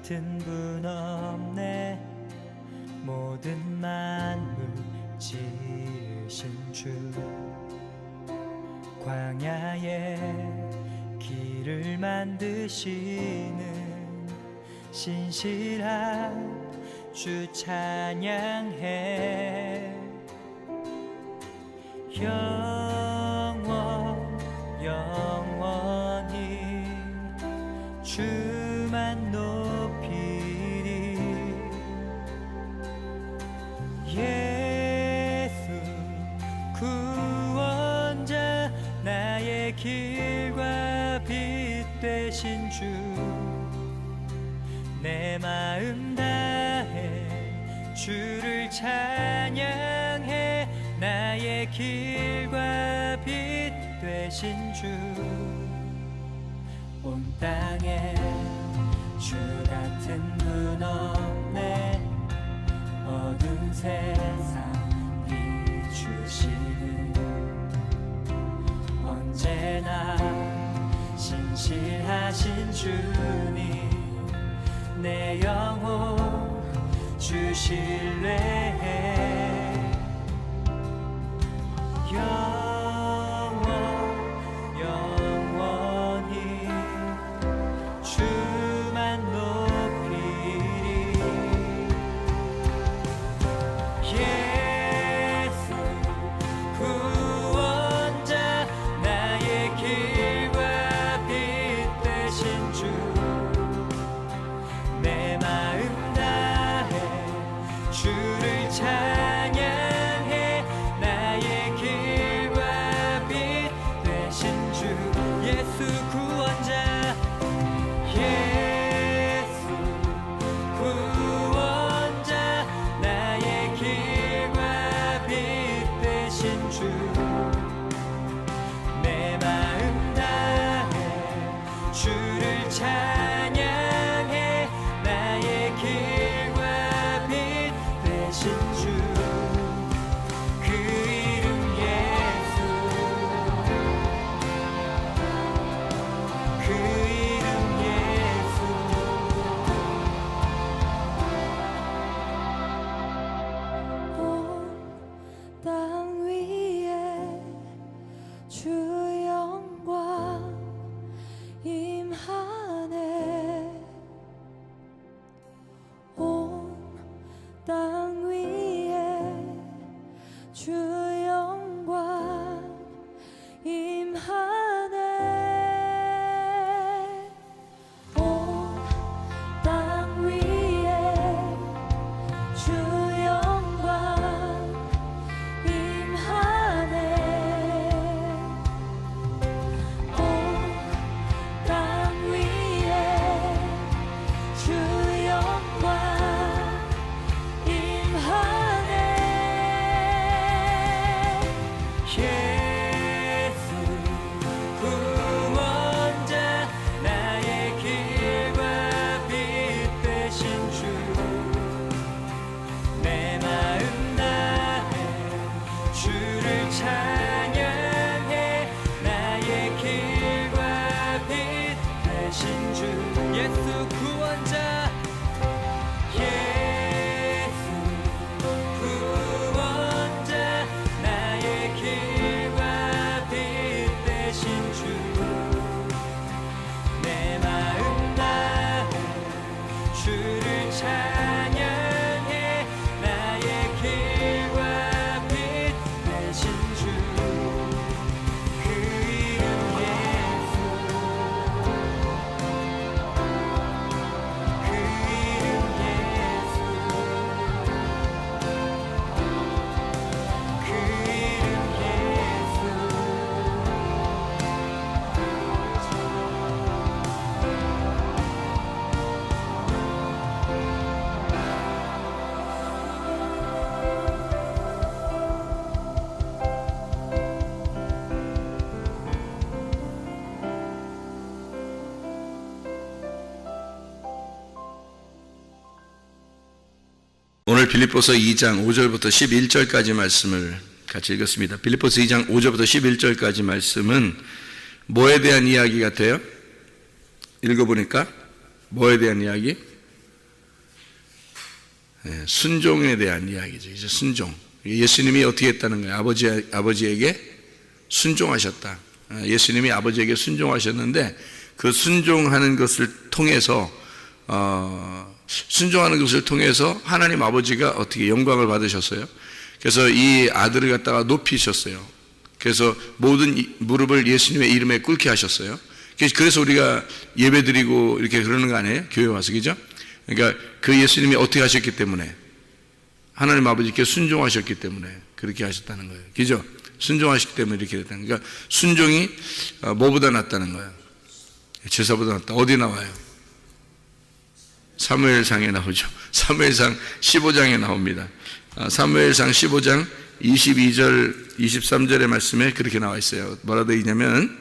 같은 분 없네. 모든 만물 지으신 주, 광야에 길을 만드시는 신실한 주 찬양해. 영원히 주만 높이리. 예수 구원자, 나의 길과 빛 되신 주, 내 마음 다해 주를 찬양해. 나의 길과 빛 되신 주, 온 땅에 주 같은 분 없네. 어두운 세상 비추시는 언제나 신실하신 주님, 내 영혼 주 신뢰해. 영원히 주만 높이리. 예수 구원자, 나의 길과 빛 되신 주, 내 마음 다해 주를 찬양해. 나의 길과 빛 되신 주, 예수 구원자. 예수 구원자, 나의 길과 빛 되신 주, 내 마음 다해 주를 찬양해. 나의 길과 빛 되신 주, 그 이름 예수, 그 이름 예수. 온 땅 위에 주 영광 임하네. 온 땅 위에 주 영광 임하네. 온 땅 위에 주 영광 임하네. 온 땅 위에 주 영광 임하네. 예수 구원자, 나의 길과 빛 되신 주, 내 마음 다해 주를 찬양해. 나의 길과 빛 되신 주, 예수 구원자. 예수 구원자, 나의 길과 빛 되신 주, 내 마음 다해 주를 찬양해. 나의 길과 빛 되신 주, 그 이름 예수, 그 이름 예수, 그 이름 예수. 오늘 빌립보서 2장 5절부터 11절까지 말씀을 같이 읽었습니다. 빌립보서 2장 5절부터 11절까지 말씀은 뭐에 대한 이야기 같아요? 읽어보니까 뭐에 대한 이야기? 순종에 대한 이야기죠. 이제 순종. 예수님이 어떻게 했다는 거예요? 아버지에게 순종하셨다. 예수님이 아버지에게 순종하셨는데 그 순종하는 것을 통해서 하나님 아버지가 어떻게 영광을 받으셨어요? 그래서 이 아들을 갖다가 높이셨어요. 그래서 모든 무릎을 예수님의 이름에 꿇게 하셨어요. 그래서 우리가 예배드리고 이렇게 그러는 거 아니에요? 교회 와서, 그죠? 그러니까 그 예수님이 어떻게 하셨기 때문에, 하나님 아버지께 순종하셨기 때문에 그렇게 하셨다는 거예요. 그죠? 순종하셨기 때문에 이렇게 됐다는 거예요. 그러니까 순종이 뭐보다 낫다는 거예요? 제사보다 낫다. 어디 나와요? 사무엘상에 나오죠. 사무엘상 15장에 나옵니다. 사무엘상 15장 22절 23절의 말씀에 그렇게 나와 있어요. 뭐라 되어 있냐면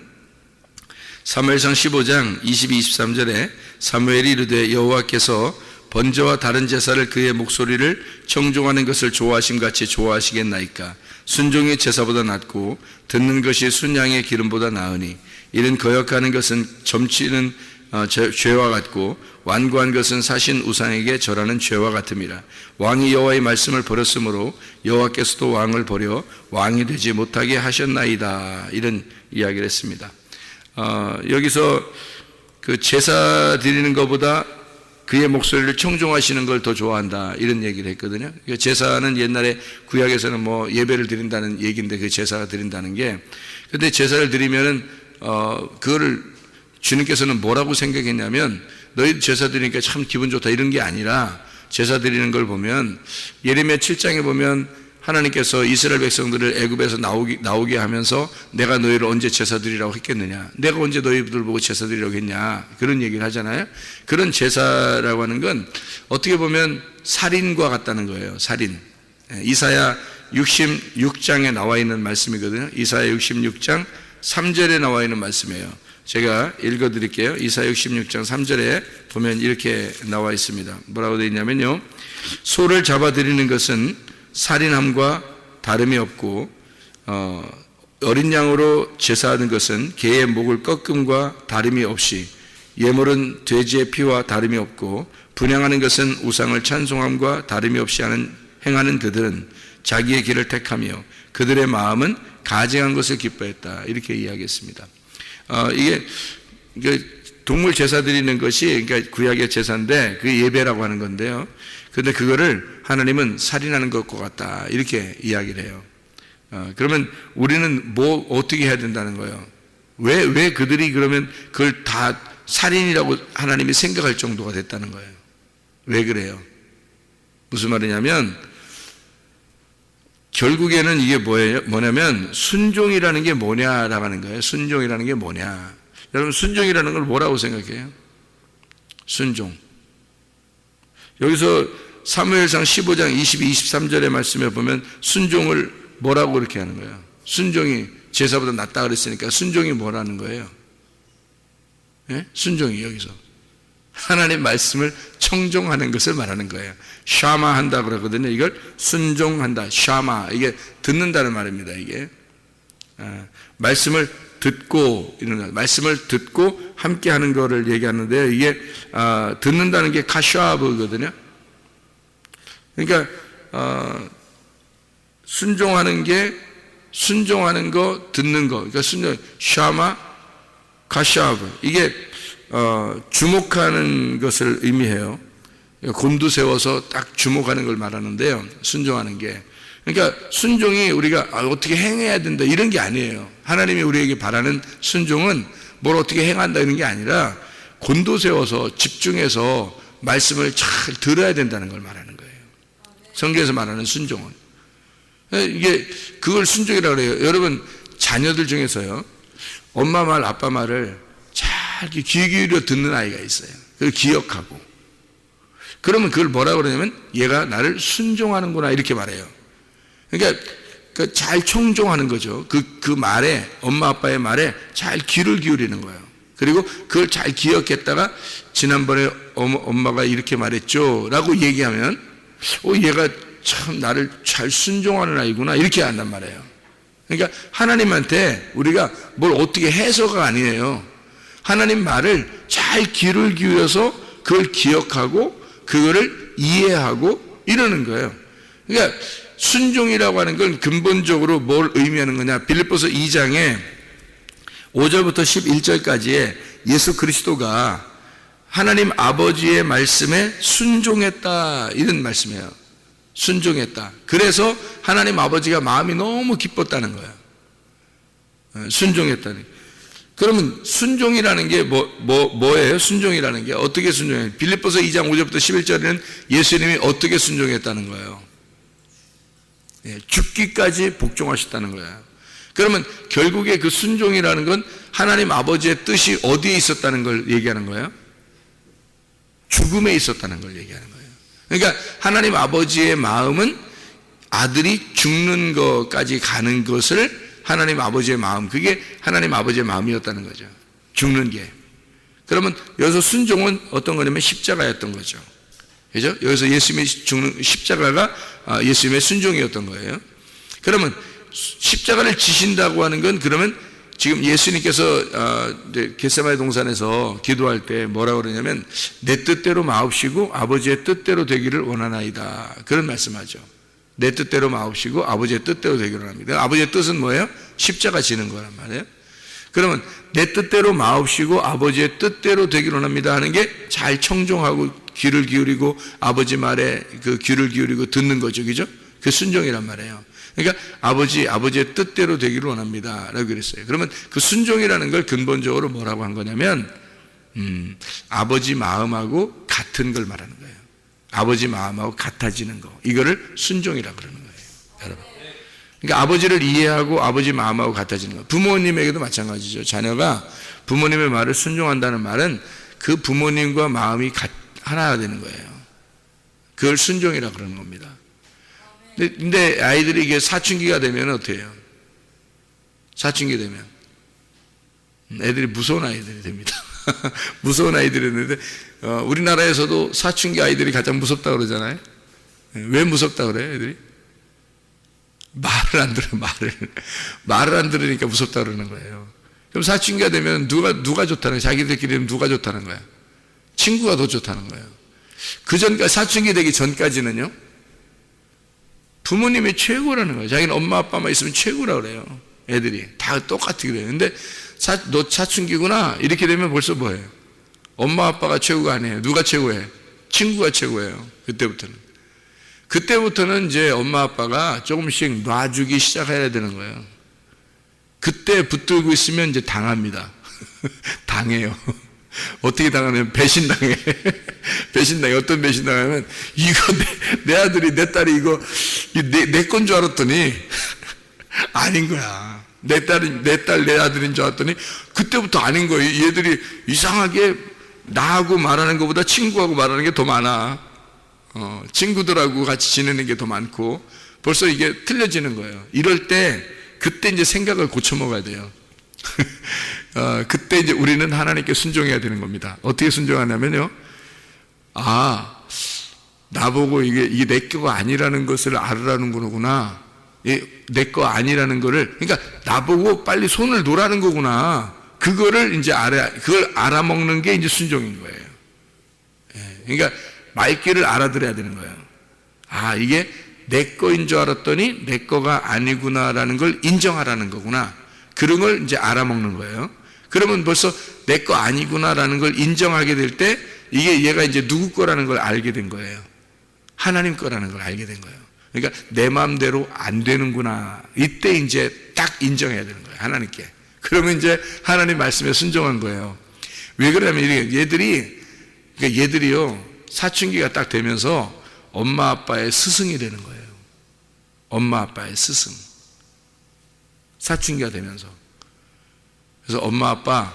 사무엘상 15장 22, 23절에 사무엘이 이르되 여호와께서 번제와 다른 제사를 그의 목소리를 청종하는 것을 좋아하심 같이 좋아하시겠나이까. 순종이 제사보다 낫고 듣는 것이 순양의 기름보다 나으니 이는 거역하는 것은 점치는 죄와 같고 완고한 것은 사신 우상에게 절하는 죄와 같음이라. 왕이 여호와의 말씀을 버렸으므로 여호와께서도 왕을 버려 왕이 되지 못하게 하셨나이다. 이런 이야기를 했습니다. 여기서 그 제사 드리는 것보다 그의 목소리를 청종하시는 걸 더 좋아한다, 이런 얘기를 했거든요. 그러니까 제사는 옛날에 구약에서는 뭐 예배를 드린다는 얘기인데 그 제사가 드린다는 게, 근데 제사를 드리면은 그거를 주님께서는 뭐라고 생각했냐면 너희 제사 드리니까 참 기분 좋다 이런 게 아니라, 제사 드리는 걸 보면 예레미야 7장에 보면 하나님께서 이스라엘 백성들을 애굽에서 나오게 하면서 내가 너희를 언제 제사 드리라고 했겠느냐, 내가 언제 너희들 보고 제사 드리라고 했냐, 그런 얘기를 하잖아요. 그런 제사라고 하는 건 어떻게 보면 살인과 같다는 거예요. 살인. 이사야 66장에 나와 있는 말씀이거든요. 이사야 66장 3절에 나와 있는 말씀이에요. 제가 읽어드릴게요. 이사야 66장 3절에 보면 이렇게 나와 있습니다. 뭐라고 되어 있냐면요, 소를 잡아드리는 것은 살인함과 다름이 없고 어린 양으로 제사하는 것은 개의 목을 꺾음과 다름이 없이, 예물은 돼지의 피와 다름이 없고 분향하는 것은 우상을 찬송함과 다름이 없이 행하는 그들은 자기의 길을 택하며 그들의 마음은 가증한 것을 기뻐했다, 이렇게 이야기했습니다. 이게 동물 제사 드리는 것이 그러니까 구약의 제사인데 그 예배라고 하는 건데요. 그런데 그거를 하나님은 살인하는 것과 같다, 이렇게 이야기를 해요. 그러면 우리는 뭐 어떻게 해야 된다는 거예요? 왜 그들이 그러면 그걸 다 살인이라고 하나님이 생각할 정도가 됐다는 거예요? 왜 그래요? 무슨 말이냐면 결국에는 이게 뭐냐면 순종이라는 게 뭐냐라고 하는 거예요. 순종이라는 게 뭐냐? 여러분, 순종이라는 걸 뭐라고 생각해요? 순종. 여기서 사무엘상 15장 22, 23절의 말씀에 보면 순종을 뭐라고 그렇게 하는 거예요? 순종이 제사보다 낫다 그랬으니까 순종이 뭐라는 거예요? 예? 순종이 여기서 하나님 말씀을 청종하는 것을 말하는 거예요. 샤마한다 그러거든요. 이걸 순종한다, 샤마, 이게 듣는다는 말입니다. 이게 말씀을 듣고, 이런 말씀을 듣고 함께 하는 거를 얘기하는데, 이게 듣는다는 게 카샤브거든요. 그러니까 순종하는 거, 듣는 거, 그러니까 순종, 샤마, 카샤브, 이게 주목하는 것을 의미해요. 곤두세워서 딱 주목하는 걸 말하는데요, 순종하는 게. 그러니까 순종이 우리가 어떻게 행해야 된다 이런 게 아니에요. 하나님이 우리에게 바라는 순종은 뭘 어떻게 행한다 이런 게 아니라 곤두세워서 집중해서 말씀을 잘 들어야 된다는 걸 말하는 거예요. 성경에서 말하는 순종은. 이게 그걸 순종이라고 그래요. 여러분, 자녀들 중에서요, 엄마 말, 아빠 말을 잘 귀 기울여 듣는 아이가 있어요. 그걸 기억하고. 그러면 그걸 뭐라고 그러냐면 얘가 나를 순종하는구나, 이렇게 말해요. 그러니까 잘 청종하는 거죠. 그 말에, 엄마 아빠의 말에 잘 귀를 기울이는 거예요. 그리고 그걸 잘 기억했다가 지난번에 엄마가 이렇게 말했죠 라고 얘기하면 얘가 참 나를 잘 순종하는 아이구나, 이렇게 한단 말이에요. 그러니까 하나님한테 우리가 뭘 어떻게 해서가 아니에요. 하나님 말을 잘 귀를 기울여서 그걸 기억하고 그거를 이해하고 이러는 거예요. 그러니까 순종이라고 하는 건 근본적으로 뭘 의미하는 거냐? 빌립보서 2장에 5절부터 11절까지에 예수 그리스도가 하나님 아버지의 말씀에 순종했다, 이런 말씀이에요. 순종했다. 그래서 하나님 아버지가 마음이 너무 기뻤다는 거예요. 순종했다니. 그러면 순종이라는 게 뭐예요? 순종이라는 게 어떻게 순종해요? 빌립보서 2장 5절부터 11절에는 예수님이 어떻게 순종했다는 거예요? 죽기까지 복종하셨다는 거예요. 그러면 결국에 그 순종이라는 건 하나님 아버지의 뜻이 어디에 있었다는 걸 얘기하는 거예요? 죽음에 있었다는 걸 얘기하는 거예요. 그러니까 하나님 아버지의 마음은 아들이 죽는 것까지 가는 것을 하나님 아버지의 마음, 그게 하나님 아버지의 마음이었다는 거죠. 죽는 게. 그러면 여기서 순종은 어떤 거냐면 십자가였던 거죠. 그죠? 여기서 예수님의 죽는 십자가가 예수님의 순종이었던 거예요. 그러면 십자가를 지신다고 하는 건, 그러면 지금 예수님께서 겟세마네 동산에서 기도할 때 뭐라고 그러냐면 내 뜻대로 마옵시고 아버지의 뜻대로 되기를 원하나이다, 그런 말씀하죠. 내 뜻대로 마옵시고 아버지의 뜻대로 되기를 원합니다. 아버지의 뜻은 뭐예요? 십자가 지는 거란 말이에요. 그러면 내 뜻대로 마옵시고 아버지의 뜻대로 되기를 원합니다 하는 게 잘 청종하고 귀를 기울이고 아버지 말에 그 귀를 기울이고 듣는 거죠. 그죠? 그 순종이란 말이에요. 그러니까 아버지의 뜻대로 되기를 원합니다 라고 그랬어요. 그러면 그 순종이라는 걸 근본적으로 뭐라고 한 거냐면 아버지 마음하고 같은 걸 말하는 거예요. 아버지 마음하고 같아지는 거, 이거를 순종이라고 그러는 거예요, 여러분. 그러니까 아버지를 이해하고 아버지 마음하고 같아지는 거. 부모님에게도 마찬가지죠. 자녀가 부모님의 말을 순종한다는 말은 그 부모님과 마음이 하나가 되는 거예요. 그걸 순종이라고 그러는 겁니다. 근데 아이들이 이게 사춘기가 되면 어떻게 해요? 사춘기 되면 애들이 무서운 아이들이 됩니다. 무서운 아이들이 있는데 우리나라에서도 사춘기 아이들이 가장 무섭다고 그러잖아요. 왜 무섭다고 그래요, 애들이? 말을 안 들어요, 말을 안 들으니까 무섭다고 그러는 거예요. 그럼 사춘기가 되면 누가 좋다는 거예요? 자기들끼리는 누가 좋다는 거예요? 친구가 더 좋다는 거예요. 그 전까지, 사춘기 되기 전까지는요, 부모님이 최고라는 거예요. 자기는 엄마 아빠만 있으면 최고라고 그래요. 애들이 다 똑같이 그래요. 근데 너 사춘기구나 이렇게 되면 벌써 뭐예요? 엄마 아빠가 최고가 아니에요. 누가 최고예요? 친구가 최고예요. 그때부터는 이제 엄마 아빠가 조금씩 놔주기 시작해야 되는 거예요. 그때 붙들고 있으면 이제 당합니다. 당해요. 어떻게 당하냐면 배신당해. 배신당해. 어떤 배신당하면 이거 내 아들이, 내 딸이 이거 내 건 줄 알았더니 아닌 거야. 내 딸, 내 아들인 줄 알았더니 그때부터 아닌 거예요. 얘들이 이상하게 나하고 말하는 것보다 친구하고 말하는 게 더 많아. 친구들하고 같이 지내는 게 더 많고 벌써 이게 틀려지는 거예요. 이럴 때 그때 이제 생각을 고쳐 먹어야 돼요. 그때 이제 우리는 하나님께 순종해야 되는 겁니다. 어떻게 순종하냐면요, 나보고 이게 내 거가 아니라는 것을 알으라는 거구나. 내 거 아니라는 거를, 그러니까 나보고 빨리 손을 놓으라는 거구나. 그거를 이제 그걸 알아먹는 게 이제 순종인 거예요. 그러니까 말귀를 알아들어야 되는 거예요. 이게 내 거인 줄 알았더니 내 거가 아니구나라는 걸 인정하라는 거구나. 그런 걸 이제 알아먹는 거예요. 그러면 벌써 내 거 아니구나라는 걸 인정하게 될 때 이게 얘가 이제 누구 거라는 걸 알게 된 거예요. 하나님 거라는 걸 알게 된 거예요. 그러니까 내 마음대로 안 되는구나. 이때 이제 딱 인정해야 되는 거예요, 하나님께. 그러면 이제 하나님 말씀에 순종한 거예요. 왜 그러냐면 얘들이요, 사춘기가 딱 되면서 엄마 아빠의 스승이 되는 거예요. 엄마 아빠의 스승. 사춘기가 되면서. 그래서 엄마 아빠,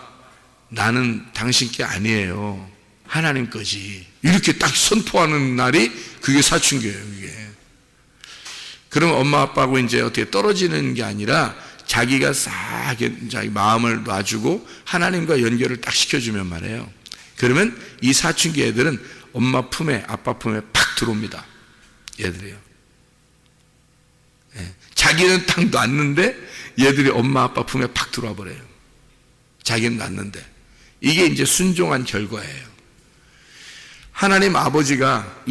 나는 당신 게 아니에요. 하나님 거지. 이렇게 딱 선포하는 날이 그게 사춘기예요, 이게. 그러면 엄마 아빠하고 이제 어떻게 떨어지는 게 아니라 자기가 싹 자기 마음을 놔주고 하나님과 연결을 딱 시켜주면 말이에요. 그러면 이 사춘기 애들은 엄마 품에, 아빠 품에 팍 들어옵니다. 얘들이요. 자기는 딱 놨는데 얘들이 엄마 아빠 품에 팍 들어와 버려요. 자기는 놨는데. 이게 이제 순종한 결과예요. 하나님 아버지가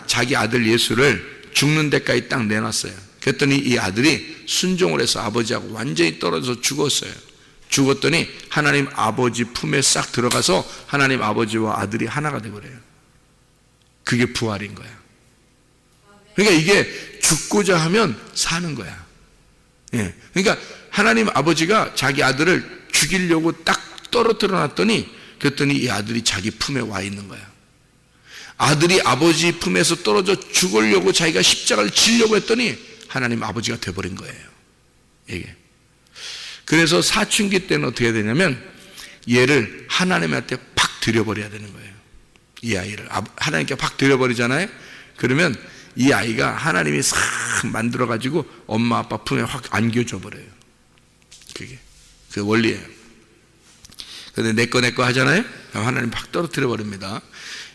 자기 아들 예수를 죽는 데까지 딱 내놨어요. 그랬더니 이 아들이 순종을 해서 아버지하고 완전히 떨어져서 죽었어요. 죽었더니 하나님 아버지 품에 싹 들어가서 하나님 아버지와 아들이 하나가 되버려요. 그게 부활인 거야. 그러니까 이게 죽고자 하면 사는 거야. 예. 그러니까 하나님 아버지가 자기 아들을 죽이려고 딱 떨어뜨려 놨더니 그랬더니 이 아들이 자기 품에 와 있는 거야. 아들이 아버지 품에서 떨어져 죽으려고 자기가 십자가를 지려고 했더니 하나님 아버지가 돼버린 거예요. 이게. 그래서 사춘기 때는 어떻게 되냐면 얘를 하나님한테 팍 들여버려야 되는 거예요. 이 아이를 하나님께 팍 들여버리잖아요. 그러면 이 아이가 하나님이 싹 만들어가지고 엄마 아빠 품에 확 안겨줘 버려요. 그게 그 원리예요. 근데 내 거 하잖아요. 하나님 팍 떨어뜨려 버립니다.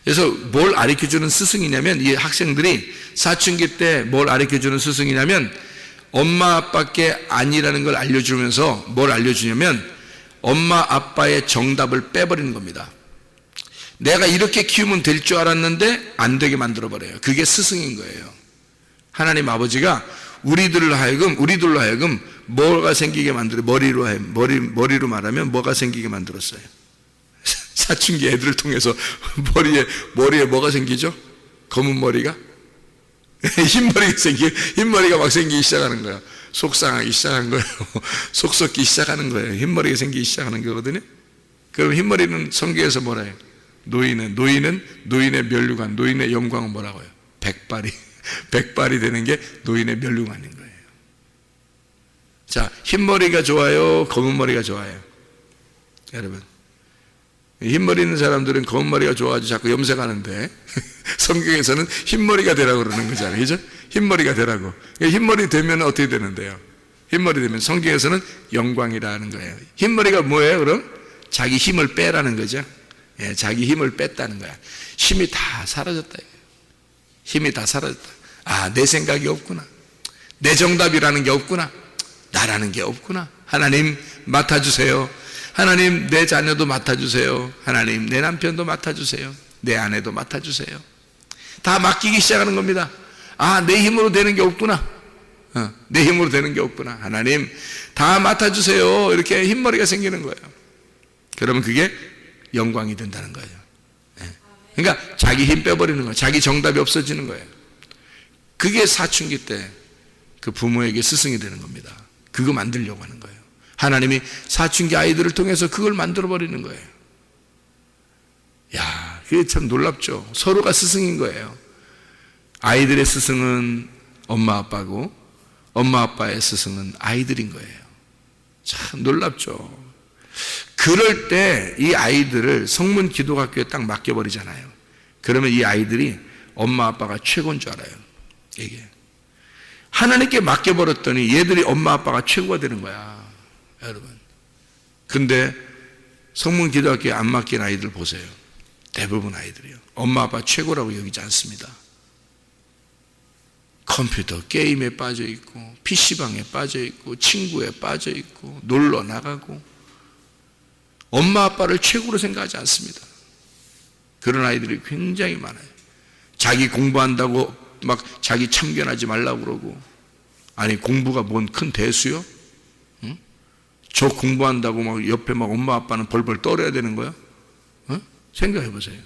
그래서 뭘 가르쳐주는 스승이냐면 이 학생들이 사춘기 때 뭘 가르쳐주는 스승이냐면 엄마 아빠께 아니라는 걸 알려주면서 뭘 알려주냐면 엄마 아빠의 정답을 빼버리는 겁니다. 내가 이렇게 키우면 될 줄 알았는데 안 되게 만들어버려요. 그게 스승인 거예요. 하나님 아버지가 우리들로 하여금 뭐가 생기게 만들어 머리로 말하면 뭐가 생기게 만들었어요. 사춘기 애들을 통해서 머리에 뭐가 생기죠? 검은 머리가? 흰머리가 막 생기기 시작하는 거야. 속상하기 시작한 거예요. 속 썩기 시작하는 거예요. 흰머리가 생기기 시작하는 거거든요. 그럼 흰머리는 성경에서 뭐라 해요? 노인의 면류관, 노인의 영광은 뭐라고요? 백발이 되는 게 노인의 면류관인 거예요. 자, 흰머리가 좋아요? 검은 머리가 좋아요? 여러분, 흰머리 있는 사람들은 검은 머리가 좋아가지고 자꾸 염색하는데 성경에서는 흰머리가 되라고 그러는 거잖아요. 그죠? 흰머리가 되라고. 흰머리 되면 어떻게 되는데요? 흰머리 되면 성경에서는 영광이라는 거예요. 흰머리가 뭐예요, 그럼? 자기 힘을 빼라는 거죠. 예, 자기 힘을 뺐다는 거야. 힘이 다 사라졌다. 힘이 다 사라졌다. 아, 내 생각이 없구나. 내 정답이라는 게 없구나. 나라는 게 없구나. 하나님 맡아주세요. 하나님 내 자녀도 맡아주세요. 하나님 내 남편도 맡아주세요. 내 아내도 맡아주세요. 다 맡기기 시작하는 겁니다. 아, 내 힘으로 되는 게 없구나. 내 힘으로 되는 게 없구나. 하나님 다 맡아주세요. 이렇게 흰머리가 생기는 거예요. 그러면 그게 영광이 된다는 거예요. 그러니까 자기 힘 빼버리는 거예요. 자기 정답이 없어지는 거예요. 그게 사춘기 때 그 부모에게 스승이 되는 겁니다. 그거 만들려고 하는 거예요. 하나님이 사춘기 아이들을 통해서 그걸 만들어버리는 거예요. 야, 그게 참 놀랍죠. 서로가 스승인 거예요. 아이들의 스승은 엄마 아빠고 엄마 아빠의 스승은 아이들인 거예요. 참 놀랍죠. 그럴 때 이 아이들을 성문 기독학교에 딱 맡겨버리잖아요. 그러면 이 아이들이 엄마 아빠가 최고인 줄 알아요. 이게 하나님께 맡겨버렸더니 얘들이 엄마 아빠가 최고가 되는 거야, 여러분. 근데 성문 기독학교에 안 맡긴 아이들 보세요. 대부분 아이들이요. 엄마 아빠 최고라고 여기지 않습니다. 컴퓨터 게임에 빠져 있고 PC방에 빠져 있고 친구에 빠져 있고 놀러 나가고 엄마 아빠를 최고로 생각하지 않습니다. 그런 아이들이 굉장히 많아요. 자기 공부한다고 막 자기 참견하지 말라고 그러고, 아니 공부가 뭔 큰 대수요? 응? 저 공부한다고 막 옆에 막 엄마 아빠는 벌벌 떨어야 되는 거야? 응? 생각해 보세요.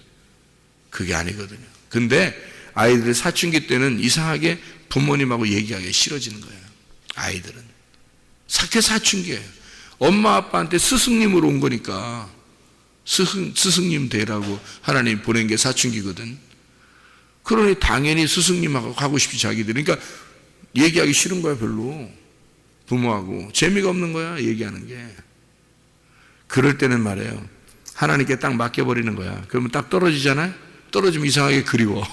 그게 아니거든요. 근데 아이들이 사춘기 때는 이상하게 부모님하고 얘기하기 싫어지는 거예요. 아이들은 사춘기예요. 엄마 아빠한테 스승님으로 온 거니까 스승님 되라고 하나님 보낸 게 사춘기거든. 그러니 당연히 스승님하고 가고 싶지 자기들이. 그러니까 얘기하기 싫은 거야. 별로 부모하고 재미가 없는 거야 얘기하는 게. 그럴 때는 말이에요, 하나님께 딱 맡겨버리는 거야. 그러면 딱 떨어지잖아요. 떨어지면 이상하게 그리워.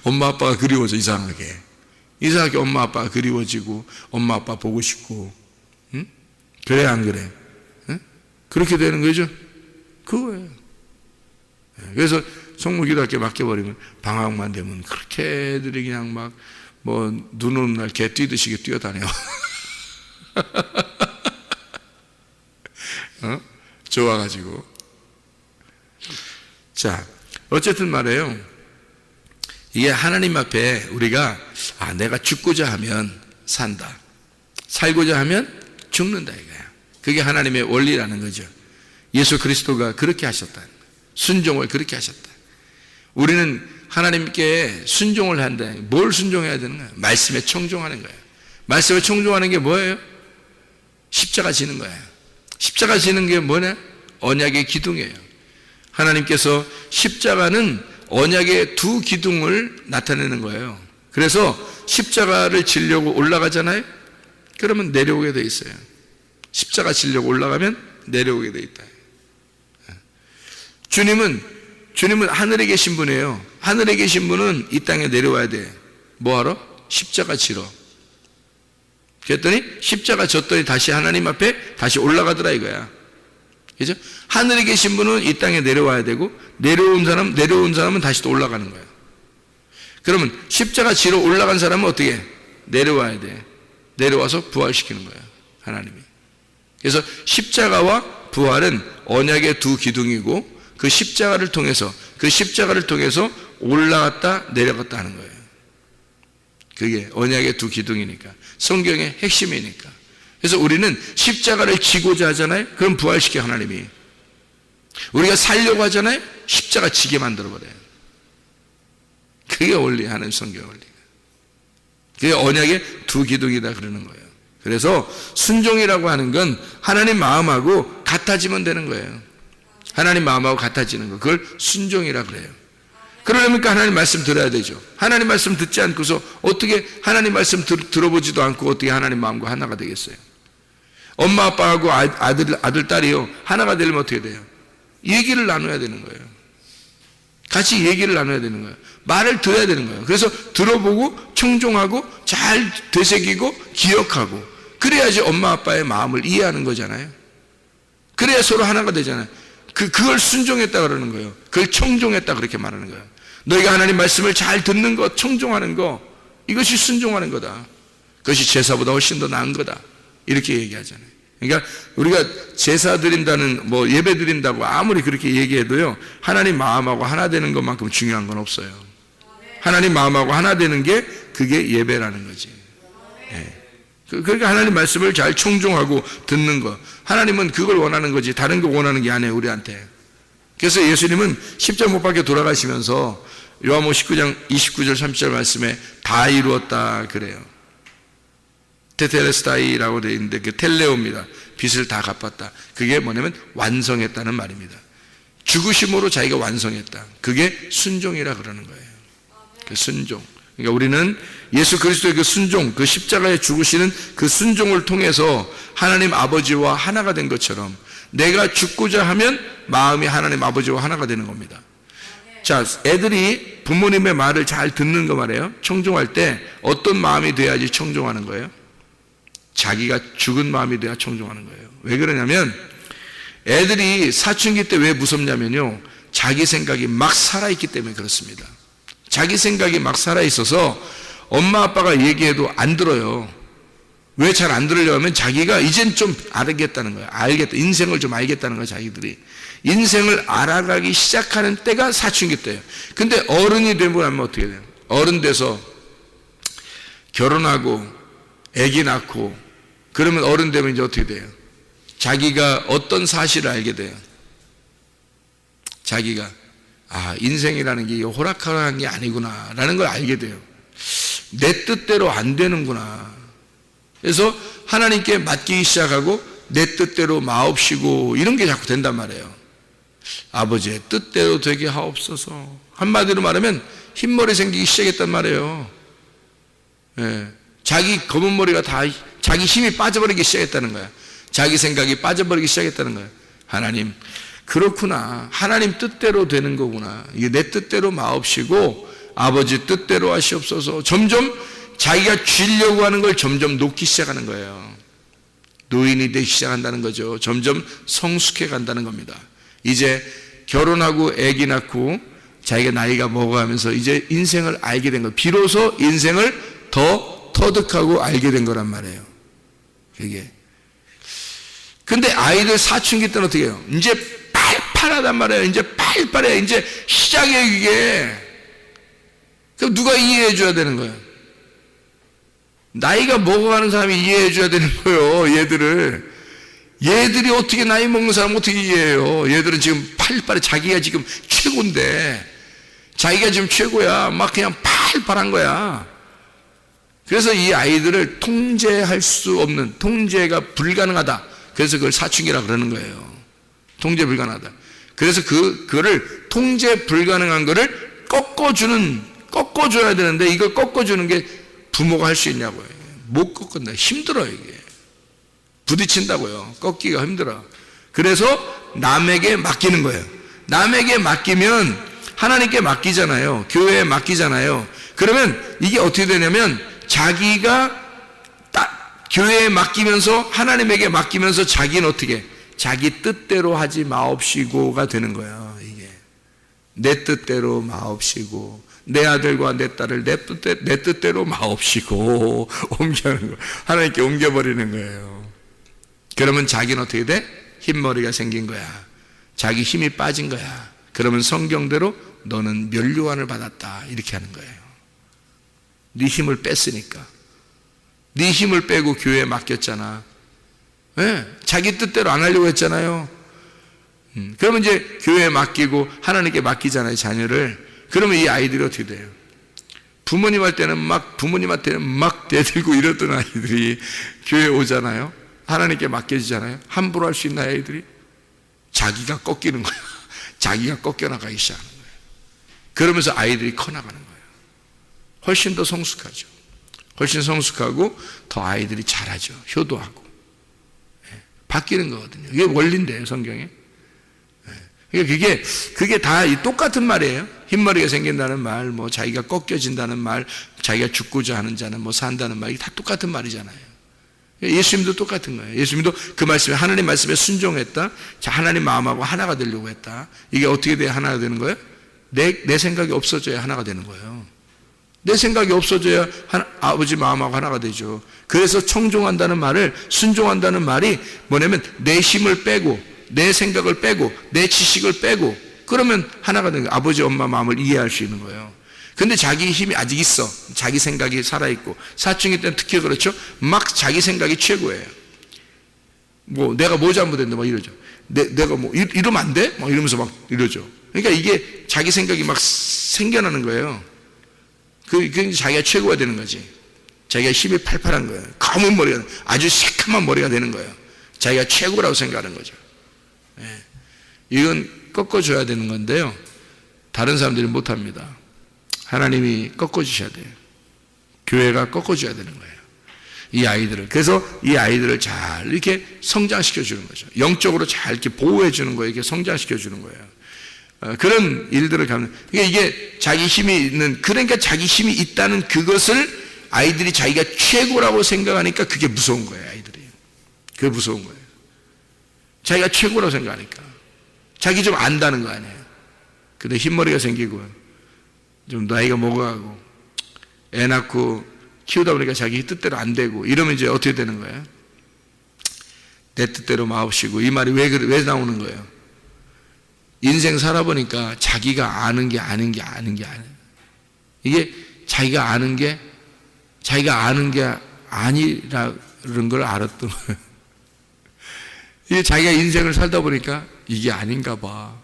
엄마 아빠가 그리워져. 이상하게 엄마 아빠가 그리워지고 엄마 아빠 보고 싶고. 응? 그래 안 그래? 응? 그렇게 되는 거죠. 그거예요. 그래서 성모기도학교에 맡겨버리면 방학만 되면 그렇게 애들이 그냥 막 뭐 눈 오는 날 개 뛰듯이 뛰어다녀. 좋아가지고. 자, 어쨌든 말이에요. 이게 하나님 앞에 우리가 내가 죽고자 하면 산다, 살고자 하면 죽는다 이거야. 그게 하나님의 원리라는 거죠. 예수 그리스도가 그렇게 하셨다. 순종을 그렇게 하셨다. 우리는 하나님께 순종을 한다. 뭘 순종해야 되는 거야? 말씀에 청종하는 거예요. 말씀에 청종하는 게 뭐예요? 십자가 지는 거예요. 십자가 지는 게 뭐냐? 언약의 기둥이에요. 하나님께서 십자가는 언약의 두 기둥을 나타내는 거예요. 그래서 십자가를 지려고 올라가잖아요. 그러면 내려오게 돼 있어요. 십자가 지려고 올라가면 내려오게 돼 있다. 주님은 하늘에 계신 분이에요. 하늘에 계신 분은 이 땅에 내려와야 돼. 뭐하러? 십자가 지러. 그랬더니 십자가 졌더니 다시 하나님 앞에 다시 올라가더라 이거야. 그죠? 하늘에 계신 분은 이 땅에 내려와야 되고, 내려온 사람은 다시 또 올라가는 거예요. 그러면 십자가 지러 올라간 사람은 어떻게 해? 내려와야 돼. 내려와서 부활시키는 거예요, 하나님이. 그래서 십자가와 부활은 언약의 두 기둥이고, 그 십자가를 통해서 올라갔다 내려갔다 하는 거예요. 그게 언약의 두 기둥이니까, 성경의 핵심이니까. 그래서 우리는 십자가를 지고자 하잖아요. 그럼 부활시켜 하나님이. 우리가 살려고 하잖아요. 십자가 지게 만들어버려요. 그게 원리, 하나님 성경 원리가. 그게 언약의 두 기둥이다 그러는 거예요. 그래서 순종이라고 하는 건 하나님 마음하고 같아지면 되는 거예요. 하나님 마음하고 같아지는 거, 그걸 순종이라 그래요. 그러려니까 하나님 말씀 들어야 되죠. 하나님 말씀 듣지 않고서 어떻게 하나님 말씀 들어보지도 않고 어떻게 하나님 마음과 하나가 되겠어요? 엄마 아빠하고 아들 딸이요 하나가 되려면 어떻게 돼요? 얘기를 나눠야 되는 거예요. 같이 얘기를 나눠야 되는 거예요. 말을 들어야 되는 거예요. 그래서 들어보고 청종하고 잘 되새기고 기억하고, 그래야지 엄마 아빠의 마음을 이해하는 거잖아요. 그래야 서로 하나가 되잖아요. 그걸 순종했다 그러는 거예요. 그걸 청종했다 그렇게 말하는 거예요. 너희가 하나님 말씀을 잘 듣는 것, 청종하는 것, 이것이 순종하는 거다. 그것이 제사보다 훨씬 더 나은 거다. 이렇게 얘기하잖아요. 그러니까 우리가 제사 드린다는, 예배 드린다고 아무리 그렇게 얘기해도요, 하나님 마음하고 하나 되는 것만큼 중요한 건 없어요. 하나님 마음하고 하나 되는 게 그게 예배라는 거지. 예. 그러니까 하나님 말씀을 잘 청종하고 듣는 거, 하나님은 그걸 원하는 거지 다른 거 원하는 게 아니에요, 우리한테. 그래서 예수님은 십자가 못 박혀 돌아가시면서 요한복음 19장 29절 30절 말씀에 다 이루었다 그래요. 테텔레스타이라고 되어 있는데 그 텔레오입니다. 빚을 다 갚았다. 그게 뭐냐면 완성했다는 말입니다. 죽으심으로 자기가 완성했다. 그게 순종이라 그러는 거예요. 그 순종. 그러니까 우리는 예수 그리스도의 그 순종, 그 십자가에 죽으시는 그 순종을 통해서 하나님 아버지와 하나가 된 것처럼 내가 죽고자 하면 마음이 하나님 아버지와 하나가 되는 겁니다. 자, 애들이 부모님의 말을 잘 듣는 거 말이에요. 청종할 때 어떤 마음이 돼야지 청종하는 거예요? 자기가 죽은 마음이 돼야 청종하는 거예요. 왜 그러냐면 애들이 사춘기 때 왜 무섭냐면요, 자기 생각이 막 살아있기 때문에 그렇습니다. 자기 생각이 막 살아있어서 엄마 아빠가 얘기해도 안 들어요. 왜 잘 안 들으려고 하면 자기가 이젠 좀 알겠다는 거예요. 인생을 좀 알겠다는 거예요. 자기들이 인생을 알아가기 시작하는 때가 사춘기 때예요. 근데 어른이 되고 나면 어떻게 돼요? 어른 돼서 결혼하고 아기 낳고 그러면 어른 되면 이제 어떻게 돼요? 자기가 어떤 사실을 알게 돼요? 자기가 인생이라는 게 호락호락한 게 아니구나 라는 걸 알게 돼요. 내 뜻대로 안 되는구나. 그래서 하나님께 맡기기 시작하고 내 뜻대로 마옵시고 이런 게 자꾸 된단 말이에요. 아버지의 뜻대로 되게 하옵소서. 한마디로 말하면 흰머리 생기기 시작했단 말이에요. 예. 자기 검은 머리가 다 자기 힘이 빠져버리기 시작했다는 거야. 자기 생각이 빠져버리기 시작했다는 거야. 하나님, 그렇구나. 하나님 뜻대로 되는 거구나. 이게 내 뜻대로 마옵시고 아버지 뜻대로 하시옵소서. 점점 자기가 쥐려고 하는 걸 점점 놓기 시작하는 거예요. 노인이 되기 시작한다는 거죠. 점점 성숙해 간다는 겁니다. 이제 결혼하고 아기 낳고 자기가 나이가 먹어가면서 이제 인생을 알게 된 거예요. 비로소 인생을 더 터득하고 알게 된 거란 말이에요. 그게. 근데 아이들 사춘기 때는 어떻게 해요? 이제 팔팔하단 말이에요. 이제 팔팔해. 이제 시작이에요, 이게. 그럼 누가 이해해 줘야 되는 거예요? 나이가 먹어가는 사람이 이해해 줘야 되는 거예요. 얘들이 어떻게 나이 먹는 사람 어떻게 이해해요? 얘들은 지금 팔팔해. 자기가 지금 최고인데, 자기가 지금 최고야. 막 그냥 팔팔한 거야. 그래서 이 아이들을 통제할 수 없는, 통제가 불가능하다. 그래서 그걸 사춘기라 그러는 거예요. 통제 불가능하다. 그래서 그거를 통제 불가능한 거를 꺾어줘야 되는데, 이걸 꺾어주는 게 부모가 할 수 있냐고요. 못 꺾는다. 힘들어, 이게. 부딪힌다고요. 꺾기가 힘들어. 그래서 남에게 맡기는 거예요. 남에게 맡기면 하나님께 맡기잖아요. 교회에 맡기잖아요. 그러면 이게 어떻게 되냐면 자기가 딱 교회에 맡기면서 하나님에게 맡기면서 자기는 어떻게 자기 뜻대로 하지 마옵시고가 되는 거예요. 이게 내 뜻대로 마옵시고, 내 아들과 내 딸을 내 뜻대로 마옵시고 옮겨는 거. 하나님께 옮겨버리는 거예요. 그러면 자기는 어떻게 돼? 흰머리가 생긴 거야. 자기 힘이 빠진 거야. 그러면 성경대로 너는 면류관을 받았다. 이렇게 하는 거예요. 네 힘을 뺐으니까. 네 힘을 빼고 교회에 맡겼잖아. 네, 자기 뜻대로 안 하려고 했잖아요. 그러면 이제 교회에 맡기고 하나님께 맡기잖아요, 자녀를. 그러면 이 아이들이 어떻게 돼요? 부모님한테는 막 대들고 이러던 아이들이 교회에 오잖아요. 하나님께 맡겨지잖아요. 함부로 할 수 있나, 아이들이? 자기가 꺾이는 거야. 자기가 꺾여나가기 시작하는 거예요. 그러면서 아이들이 커나가는 거예요. 훨씬 더 성숙하죠. 훨씬 성숙하고 더 아이들이 잘하죠. 효도하고. 바뀌는 거거든요. 이게 원리인데요, 성경에. 그게 다 똑같은 말이에요. 흰머리가 생긴다는 말, 뭐 자기가 꺾여진다는 말, 자기가 죽고자 하는 자는 뭐 산다는 말, 이게 다 똑같은 말이잖아요. 예수님도 똑같은 거예요. 예수님도 그 말씀에, 하나님 말씀에 순종했다. 자, 하나님 마음하고 하나가 되려고 했다. 이게 어떻게 돼야 하나가 되는 거예요? 내 생각이 없어져야 하나가 되는 거예요. 내 생각이 없어져야 아버지 마음하고 하나가 되죠. 그래서 청종한다는 말을, 순종한다는 말이 뭐냐면 내 힘을 빼고, 내 생각을 빼고, 내 지식을 빼고, 그러면 하나가 되는 거예요. 아버지 엄마 마음을 이해할 수 있는 거예요. 근데 자기 힘이 아직 있어. 자기 생각이 살아있고. 사춘기 때는 특히 그렇죠. 막 자기 생각이 최고예요. 뭐 내가 뭐 잘못했는데 막 이러죠. 내가 뭐 이러면 안 돼? 막 이러면서 막 이러죠. 그러니까 이게 자기 생각이 막 생겨나는 거예요. 그게 자기가 최고가 되는 거지. 자기가 힘이 팔팔한 거예요. 검은 머리가, 아주 새카만 머리가 되는 거예요. 자기가 최고라고 생각하는 거죠. 이건 꺾어줘야 되는 건데요. 다른 사람들이 못합니다. 하나님이 꺾어주셔야 돼요. 교회가 꺾어줘야 되는 거예요. 이 아이들을. 그래서 이 아이들을 잘 이렇게 성장시켜 주는 거죠. 영적으로 잘 이렇게 보호해 주는 거예요. 이렇게 성장시켜 주는 거예요. 그런 일들을 가면, 이게 자기 힘이 있는, 그러니까 자기 힘이 있다는 그것을 아이들이 자기가 최고라고 생각하니까 그게 무서운 거예요, 아이들이. 그게 무서운 거예요. 자기가 최고라고 생각하니까. 자기 좀 안다는 거 아니에요. 근데 흰머리가 생기고, 좀 나이가 먹어가고, 애 낳고 키우다 보니까 자기 뜻대로 안 되고, 이러면 이제 어떻게 되는 거예요? 내 뜻대로 마옵시고. 이 말이 왜 나오는 거예요? 인생 살아보니까 자기가 아는 게 이게 자기가 아는 게 아니라는 걸 알았던 거예요. 이게 자기가 인생을 살다 보니까 이게 아닌가 봐.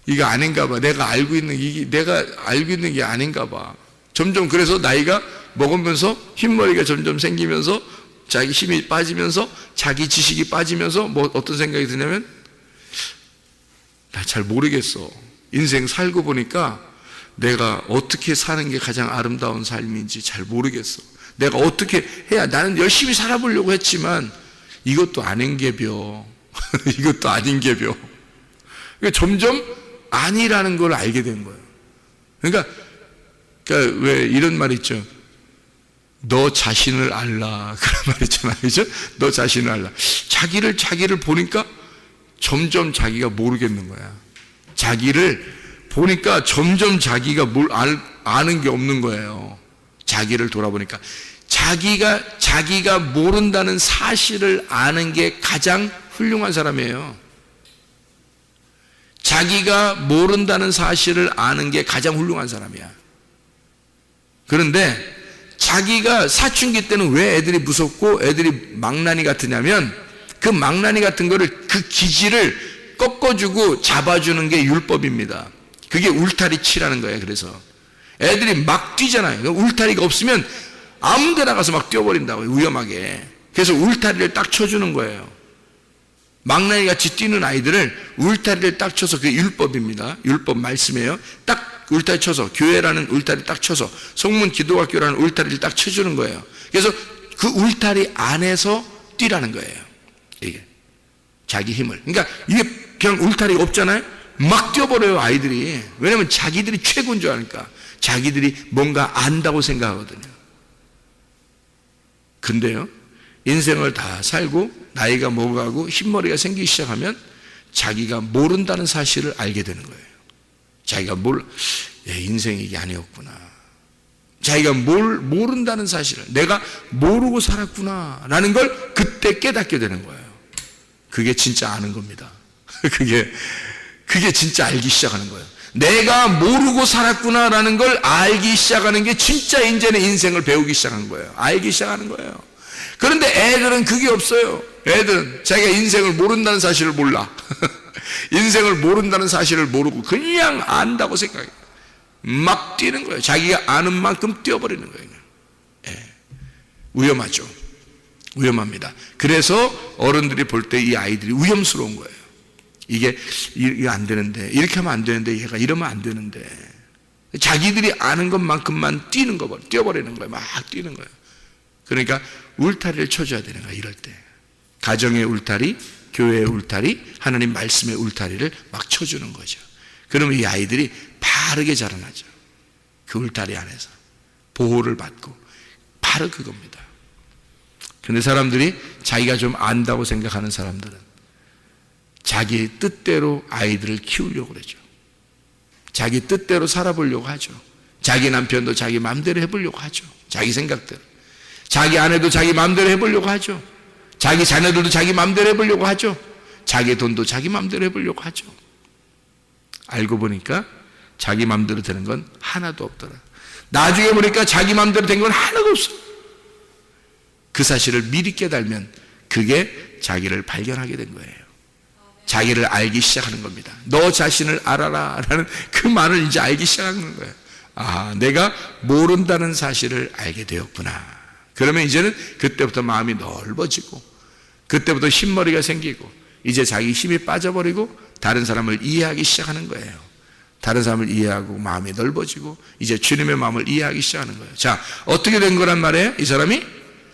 이거 아닌가 봐. 내가 알고 있는 게 아닌가 봐. 점점 그래서 나이가 먹으면서 흰머리가 점점 생기면서 자기 힘이 빠지면서 자기 지식이 빠지면서 뭐 어떤 생각이 드냐면, 나 잘 모르겠어. 인생 살고 보니까 내가 어떻게 사는 게 가장 아름다운 삶인지 잘 모르겠어. 내가 어떻게 해야, 나는 열심히 살아보려고 했지만 이것도 아닌 게벼. 이것도 아닌 게벼. 그러니까 점점 아니라는 걸 알게 된 거예요. 그러니까 왜 이런 말 있죠. 너 자신을 알라. 그런 말 있잖아요. 그죠? 너 자신을 알라. 자기를 보니까 점점 자기가 모르겠는 거야. 자기를 보니까 점점 자기가 아는 게 없는 거예요. 자기를 돌아보니까. 자기가 모른다는 사실을 아는 게 가장 훌륭한 사람이에요. 자기가 모른다는 사실을 아는 게 가장 훌륭한 사람이야. 그런데 자기가 사춘기 때는 왜 애들이 무섭고 애들이 망나니 같으냐면 그 망나니 같은 거를 그 기질을 꺾어주고 잡아주는 게 율법입니다. 그게 울타리 치라는 거예요. 그래서 애들이 막 뛰잖아요. 울타리가 없으면 아무 데나 가서 막 뛰어버린다고요. 위험하게. 그래서 울타리를 딱 쳐주는 거예요. 망나니 같이 뛰는 아이들을 울타리를 딱 쳐서, 그게 율법입니다. 율법 말씀이에요. 딱 울타리 쳐서, 교회라는 울타리 딱 쳐서, 성문 기도학교라는 울타리를 딱 쳐주는 거예요. 그래서 그 울타리 안에서 뛰라는 거예요. 이게 자기 힘을. 그러니까 이게 그냥 울타리가 없잖아요. 막 뛰어버려요, 아이들이. 왜냐면 자기들이 최고인 줄 아니까. 자기들이 뭔가 안다고 생각하거든요. 근데요, 인생을 다 살고 나이가 먹어가고 흰머리가 생기기 시작하면 자기가 모른다는 사실을 알게 되는 거예요. 자기가 인생이 이게 아니었구나. 자기가 모른다는 사실을, 내가 모르고 살았구나 라는 걸 그때 깨닫게 되는 거예요. 그게 진짜 아는 겁니다. 그게 진짜 알기 시작하는 거예요. 내가 모르고 살았구나 라는 걸 알기 시작하는 게 진짜 이제는 인생을 배우기 시작한 거예요. 알기 시작하는 거예요. 그런데 애들은 그게 없어요. 애들은 자기가 인생을 모른다는 사실을 몰라. 인생을 모른다는 사실을 모르고 그냥 안다고 생각해요. 막 뛰는 거예요. 자기가 아는 만큼 뛰어버리는 거예요. 위험하죠. 위험합니다. 그래서 어른들이 볼 때 이 아이들이 위험스러운 거예요. 이게 안 되는데, 이렇게 하면 안 되는데, 얘가 이러면 안 되는데, 자기들이 아는 것만큼만 뛰어버리는 거예요. 막 뛰는 거예요. 그러니까 울타리를 쳐줘야 되는 거예요. 이럴 때 가정의 울타리, 교회의 울타리, 하나님 말씀의 울타리를 막 쳐주는 거죠. 그러면 이 아이들이 바르게 자라나죠. 그 울타리 안에서 보호를 받고, 바로 그겁니다. 근데 사람들이 자기가 좀 안다고 생각하는 사람들은 자기 뜻대로 아이들을 키우려고 그러죠. 자기 뜻대로 살아보려고 하죠. 자기 남편도 자기 마음대로 해보려고 하죠. 자기 생각대로. 자기 아내도 자기 마음대로 해보려고 하죠. 자기 자녀들도 자기 마음대로 해보려고 하죠. 자기 돈도 자기 마음대로 해보려고 하죠. 알고 보니까 자기 마음대로 되는 건 하나도 없더라. 나중에 보니까 자기 마음대로 된 건 하나도 없어. 그 사실을 미리 깨달으면 그게 자기를 발견하게 된 거예요. 자기를 알기 시작하는 겁니다. 너 자신을 알아라 라는 그 말을 이제 알기 시작하는 거예요. 아, 내가 모른다는 사실을 알게 되었구나. 그러면 이제는 그때부터 마음이 넓어지고, 그때부터 흰머리가 생기고, 이제 자기 힘이 빠져버리고 다른 사람을 이해하기 시작하는 거예요. 다른 사람을 이해하고 마음이 넓어지고 이제 주님의 마음을 이해하기 시작하는 거예요. 자, 어떻게 된 거란 말이에요? 이 사람이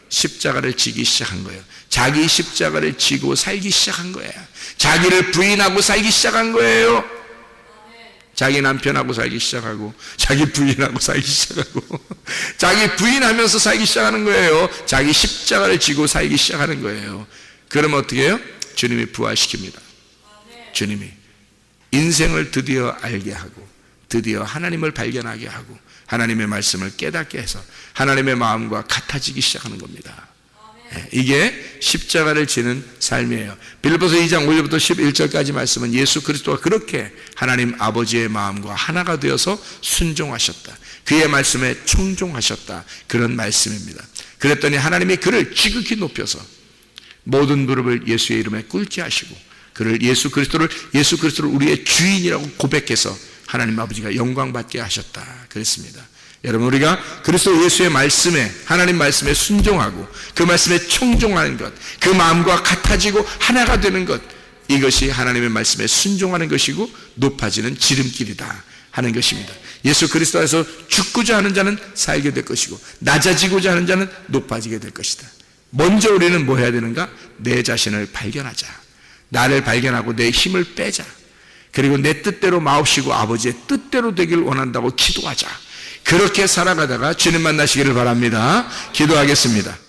십자가를 지기 시작한 거예요. 자기 십자가를 지고 살기 시작한 거예요. 자기를 부인하고 살기 시작한 거예요. 자기 남편하고 살기 시작하고, 자기 부인하고 살기 시작하고, 자기 부인하면서 살기 시작하는 거예요. 자기 십자가를 지고 살기 시작하는 거예요. 그러면 어떻게 해요? 주님이 부활시킵니다. 주님이 인생을 드디어 알게 하고, 드디어 하나님을 발견하게 하고, 하나님의 말씀을 깨닫게 해서 하나님의 마음과 같아지기 시작하는 겁니다. 이게 십자가를 지는 삶이에요. 빌립보서 2장 5절부터 11절까지 말씀은 예수 그리스도가 그렇게 하나님 아버지의 마음과 하나가 되어서 순종하셨다, 그의 말씀에 청종하셨다, 그런 말씀입니다. 그랬더니 하나님이 그를 지극히 높여서 모든 무릎을 예수의 이름에 꿇게 하시고, 그를 예수 그리스도를 우리의 주인이라고 고백해서 하나님 아버지가 영광 받게 하셨다, 그랬습니다. 여러분, 우리가 그리스도 예수의 말씀에, 하나님 말씀에 순종하고 그 말씀에 청종하는 것, 그 마음과 같아지고 하나가 되는 것, 이것이 하나님의 말씀에 순종하는 것이고 높아지는 지름길이다 하는 것입니다. 예수 그리스도 안에서 죽고자 하는 자는 살게 될 것이고 낮아지고자 하는 자는 높아지게 될 것이다. 먼저 우리는 뭐 해야 되는가? 내 자신을 발견하자. 나를 발견하고 내 힘을 빼자. 그리고 내 뜻대로 마옵시고 아버지의 뜻대로 되길 원한다고 기도하자. 그렇게 살아가다가 주님 만나시기를 바랍니다. 기도하겠습니다.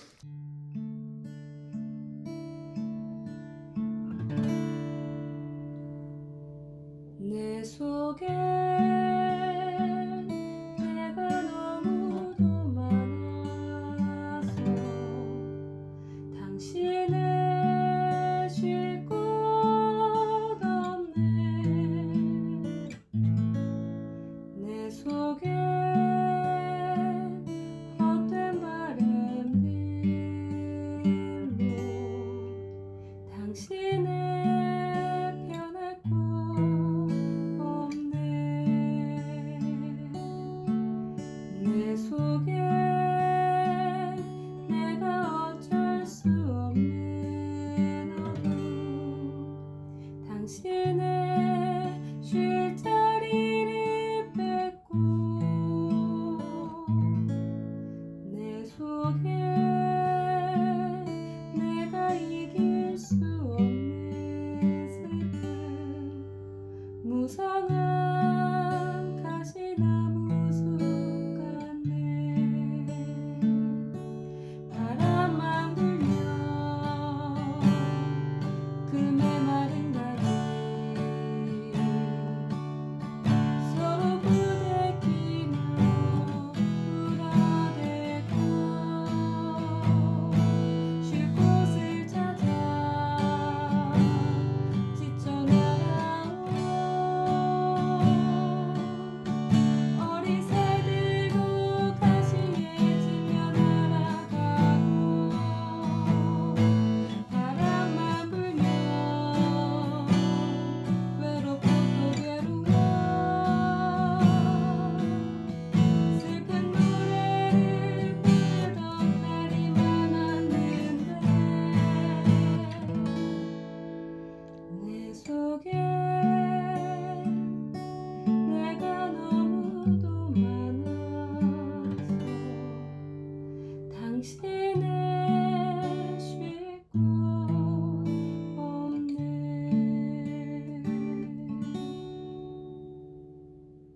내 속에 내가 너무도 많아서 당신을 쉴 곳 없네. 내 속에 속에